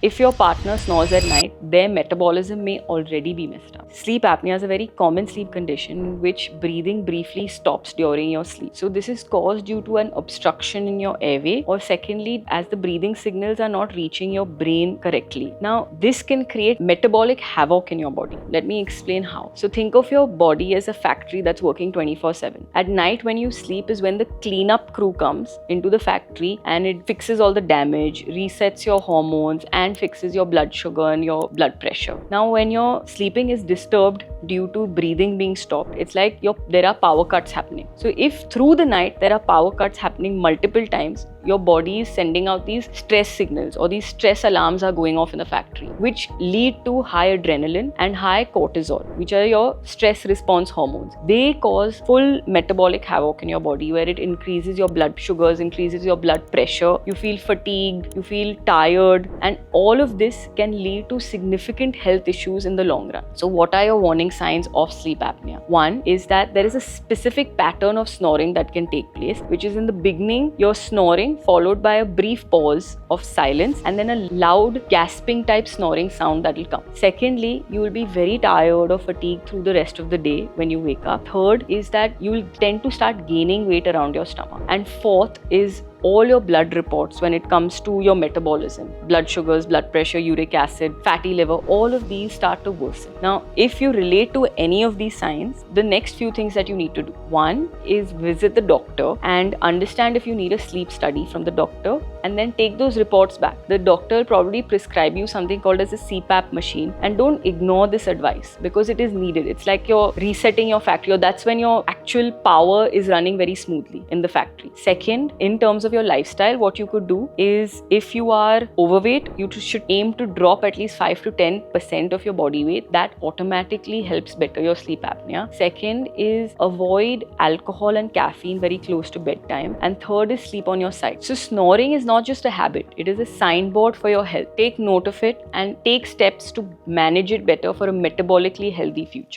If your partner snores at night, their metabolism may already be messed up. Sleep apnea is a very common sleep condition in which breathing briefly stops during your sleep. So this is caused due to an obstruction in your airway, or secondly, as the breathing signals are not reaching your brain correctly. Now, this can create metabolic havoc in your body. Let me explain how. So think of your body as a factory that's working 24/7. At night when you sleep is when the cleanup crew comes into the factory and it fixes all the damage, resets your hormones, and fixes your blood sugar and your blood pressure. Now, when your sleeping is disturbed due to breathing being stopped, it's like there are power cuts happening. So if through the night there are power cuts happening multiple times, your body is sending out these stress signals, or these stress alarms are going off in the factory, which lead to high adrenaline and high cortisol, which are your stress response hormones. They cause full metabolic havoc in your body, where it increases your blood sugars, increases your blood pressure, you feel fatigued, you feel tired, and all of this can lead to significant health issues in the long run. So what are your warning signs of sleep apnea? One is that there is a specific pattern of snoring that can take place, which is in the beginning, you're snoring followed by a brief pause of silence and then a loud gasping type snoring sound that will come. Secondly, you will be very tired or fatigued through the rest of the day when you wake up. Third is that you will tend to start gaining weight around your stomach. And fourth is all your blood reports when it comes to your metabolism. Blood sugars, blood pressure, uric acid, fatty liver, all of these start to worsen. Now, if you relate to any of these signs, the next few things that you need to do. One is visit the doctor and understand if you need a sleep study from the doctor, and then take those reports back. The doctor will probably prescribe you something called as a CPAP machine, and don't ignore this advice because it is needed. It's like you're resetting your factory, or that's when your actual power is running very smoothly in the factory. Second, in terms of your lifestyle, what you could do is, if you are overweight, you should aim to drop at least 5 to 10% of your body weight. That automatically helps better your sleep apnea. Second is avoid alcohol and caffeine very close to bedtime. And third is sleep on your side. So snoring is not just a habit, it is a signboard for your health. Take note of it and take steps to manage it better for a metabolically healthy future.